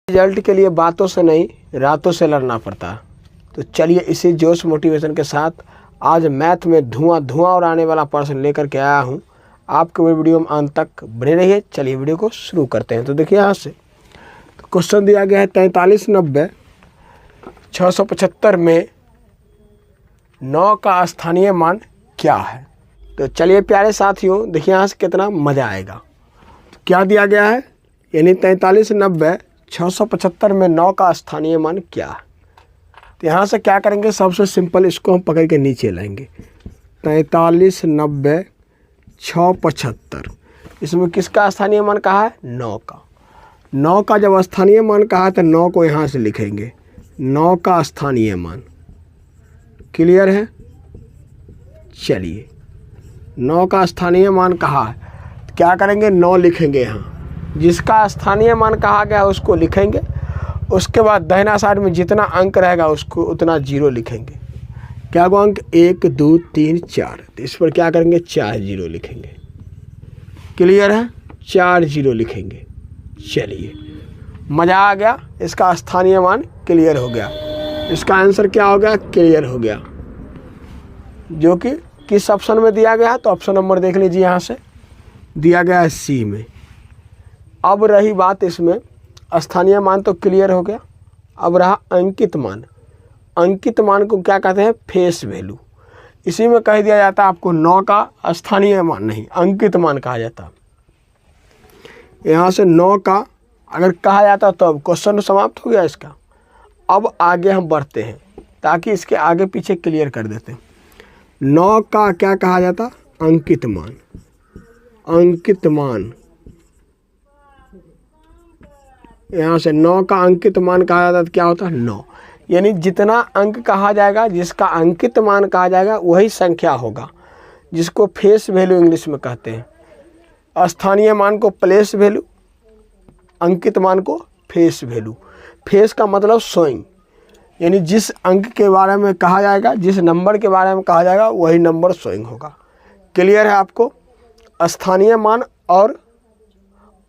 Result के लिए बातों से नहीं रातों से लड़ना पड़ता। तो चलिए इसी जोश मोटिवेशन के साथ आज मैथ में धुआं उड़ाने वाला प्रश्न लेकर के आया हूँ। आपके वीडियो में अंत तक बने रहिए। चलिए वीडियो को शुरू करते हैं। तो देखिए यहाँ से तो क्वेश्चन दिया गया है 4390 675 में 9 का स्थानीय मान क्या है। तो चलिए प्यारे साथियों देखिए यहाँ से कितना मज़ा आएगा। तो क्या दिया गया है, यानी 4390 675 में 9 का स्थानीय मान क्या है। तो यहाँ से क्या करेंगे, सबसे सिंपल इसको हम पकड़ के नीचे लाएंगे। 4390 675 इसमें किसका स्थानीय मान कहा है, 9 का। 9 का जब स्थानीय मान कहा है तो 9 को यहाँ से लिखेंगे, 9 का स्थानीय मान। क्लियर है। चलिए 9 का स्थानीय मान कहा है तो क्या करेंगे, 9 लिखेंगे यहाँ, जिसका स्थानीय मान कहा गया उसको लिखेंगे। उसके बाद दाहिना साइड में जितना अंक रहेगा उसको उतना जीरो लिखेंगे। क्या वो अंक 1 2 3 4, तो इस पर क्या करेंगे 4 जीरो लिखेंगे। क्लियर है, 4 जीरो लिखेंगे। चलिए मज़ा आ गया, इसका स्थानीय मान क्लियर हो गया। इसका आंसर क्या हो गया, क्लियर हो गया, जो कि किस ऑप्शन में दिया गया है। तो ऑप्शन नंबर देख लीजिए, यहाँ से दिया गया है सी में। अब रही बात इसमें, स्थानीय मान तो क्लियर हो गया। अब रहा अंकित मान। अंकित मान को क्या कहते हैं, फेस वैल्यू। इसी में कह दिया जाता है आपको 9 का स्थानीय मान नहीं, अंकित मान कहा जाता। यहाँ से 9 का अगर कहा जाता तो अब क्वेश्चन समाप्त हो गया इसका। अब आगे हम बढ़ते हैं ताकि इसके आगे पीछे क्लियर कर देते हैं। 9 का क्या कहा जाता, अंकित मान। अंकित मान, यहाँ से 9 का अंकित मान कहा जाता तो क्या होता है 9, यानी जितना अंक कहा जाएगा, जिसका अंकित मान कहा जाएगा वही संख्या होगा, जिसको फेस वैल्यू इंग्लिश में कहते हैं। स्थानीय मान को प्लेस वैल्यू, अंकित मान को फेस वैल्यू। फेस का मतलब शोइंग, यानी जिस अंक के बारे में कहा जाएगा, जिस नंबर के बारे में कहा जाएगा वही नंबर शोइंग होगा। क्लियर है आपको। स्थानीय मान और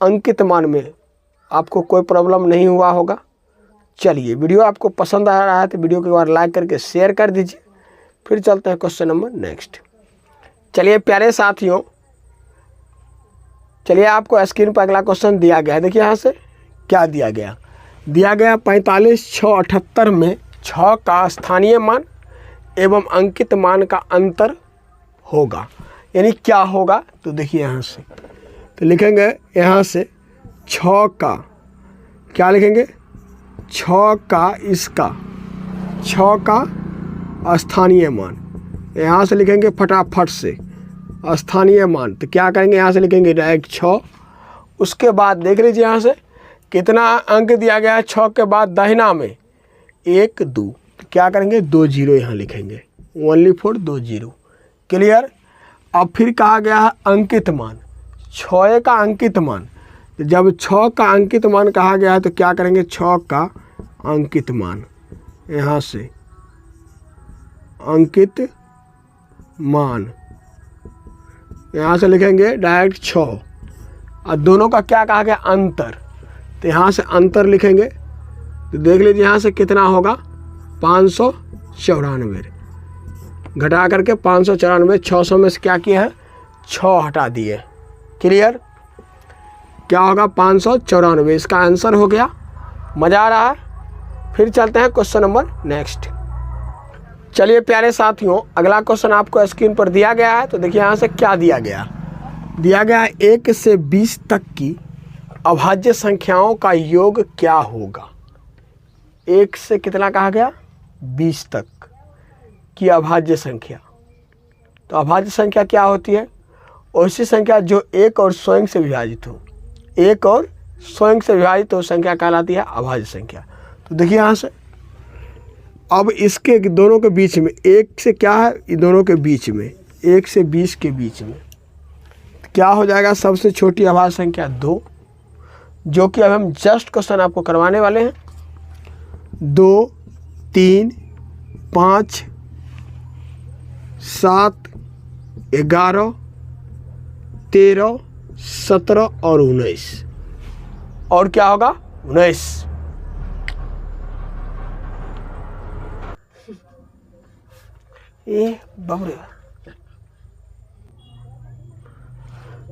अंकित मान में आपको कोई प्रॉब्लम नहीं हुआ होगा। चलिए वीडियो आपको पसंद आ रहा है तो वीडियो को एक बार लाइक करके शेयर कर दीजिए। फिर चलते हैं क्वेश्चन नंबर नेक्स्ट। चलिए प्यारे साथियों, चलिए आपको स्क्रीन पर अगला क्वेश्चन दिया गया है। देखिए यहाँ से क्या दिया गया, 45,678 में 6 का स्थानीय मान एवं अंकित मान का अंतर होगा, यानी क्या होगा। तो देखिए यहाँ से तो लिखेंगे, यहाँ से 6 का क्या लिखेंगे, 6 का इसका 6 का स्थानीय मान। यहाँ से लिखेंगे फटाफट से स्थानीय मान। तो क्या करेंगे, यहाँ से लिखेंगे डायरेक्ट 6। उसके बाद देख लीजिए यहाँ से कितना अंक दिया गया है, 6 के बाद दाहिना में 1 2, तो क्या करेंगे 2 जीरो यहाँ लिखेंगे, ओनली फॉर 2 जीरो। क्लियर। अब फिर कहा गया है अंकित मान, 6 का अंकित मान। तो जब 6 का अंकित मान कहा गया है तो क्या करेंगे, 6 का अंकित मान, यहाँ से अंकित मान, यहाँ से लिखेंगे डायरेक्ट 6। और दोनों का क्या कहा गया, अंतर। तो यहाँ से अंतर लिखेंगे। तो देख लीजिए यहाँ से कितना होगा, 594 घटा करके 594, 600 में से क्या किया है 6 हटा दिए। क्लियर। क्या होगा 594, इसका आंसर हो गया। मज़ा आ रहा है। फिर चलते हैं क्वेश्चन नंबर नेक्स्ट। चलिए प्यारे साथियों, अगला क्वेश्चन आपको स्क्रीन पर दिया गया है। तो देखिए यहाँ से क्या दिया गया, 1 से 20 तक की अभाज्य संख्याओं का योग क्या होगा। 1 से कितना कहा गया, 20 तक की अभाज्य संख्या। तो अभाज्य संख्या क्या होती है, ऐसी संख्या जो एक और स्वयं से विभाजित हो। एक और स्वयं से विभाजित हो संख्या कहलाती है अभाज्य संख्या। तो देखिए यहाँ से अब इसके दोनों के बीच में 1 से क्या है, ये दोनों के बीच में 1 से 20 के बीच में क्या हो जाएगा, सबसे छोटी अभाज्य संख्या 2, जो कि अब हम जस्ट क्वेश्चन आपको करवाने वाले हैं। 2 3 5 7 11 13 17 और 19, और क्या होगा 19। ये बबरे।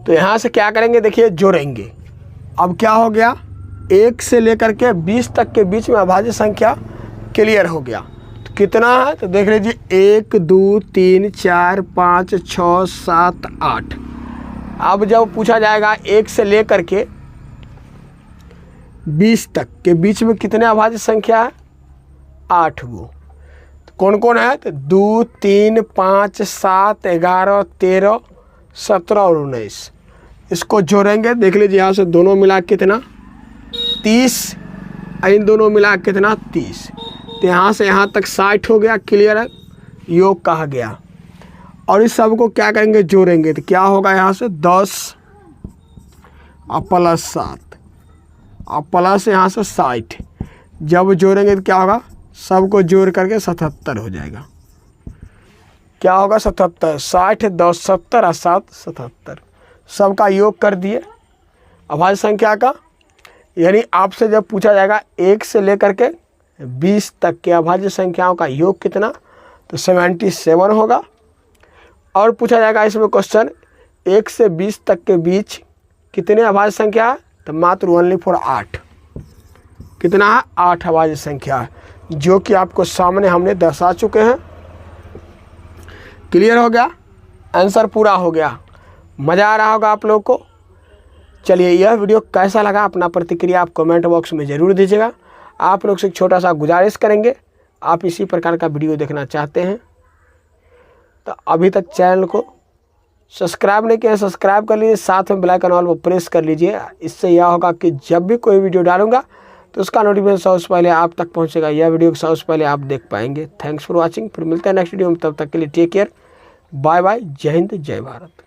तो यहाँ से क्या करेंगे, देखिए जोड़ेंगे। अब क्या हो गया, 1 से लेकर के 20 तक के बीच में अभाज्य संख्या क्लियर हो गया। तो कितना है, तो देख लीजिए 1 2 3 4 5 6 7 8। अब जब पूछा जाएगा 1 से लेकर के 20 तक के बीच में कितने अभाज्य संख्या है, 8 गो। तो कौन कौन है, तो 2 3 5 7 11 13 17 और 19। इसको जोड़ेंगे, देख लीजिए यहाँ से दोनों मिला कितना 30, इन दोनों मिला कितना 30। तो यहाँ से यहाँ तक 60 हो गया, क्लियर है, योग कहा गया। और इस सब को क्या करेंगे, जोड़ेंगे। तो क्या होगा, यहाँ से 10 और प्लस 7 और प्लस यहाँ से 60। जब जोड़ेंगे तो क्या होगा, सबको जोड़ करके 77 हो जाएगा। क्या होगा 77, 60 10 70 और 7 77, सबका योग कर दिए अभाज्य संख्या का। यानी आपसे जब पूछा जाएगा 1 से लेकर के 20 तक के अभाज्य संख्याओं का योग कितना, तो 77 होगा। और पूछा जाएगा इसमें क्वेश्चन 1 से 20 तक के बीच कितने अभाज्य संख्या है, तो मात्र ओनली फॉर 8। कितना है, 8 अभाज्य संख्या है, जो कि आपको सामने हमने दर्शा चुके हैं। क्लियर हो गया, आंसर पूरा हो गया। मज़ा आ रहा होगा आप लोग को। चलिए, यह वीडियो कैसा लगा, अपना प्रतिक्रिया आप कमेंट बॉक्स में ज़रूर दीजिएगा। आप लोग से एक छोटा सा गुजारिश करेंगे, आप इसी प्रकार का वीडियो देखना चाहते हैं तो अभी तक चैनल को सब्सक्राइब नहीं किया, सब्सक्राइब कर लीजिए, साथ में बेल आइकन ऑल पर प्रेस कर लीजिए। इससे यह होगा कि जब भी कोई वीडियो डालूंगा तो उसका नोटिफिकेशन सबसे पहले आप तक पहुंचेगा, यह वीडियो सबसे पहले आप देख पाएंगे। Thanks for watching. फिर मिलते हैं नेक्स्ट वीडियो में, तब तक के लिए टेक केयर, बाय बाय, जय हिंद जय भारत।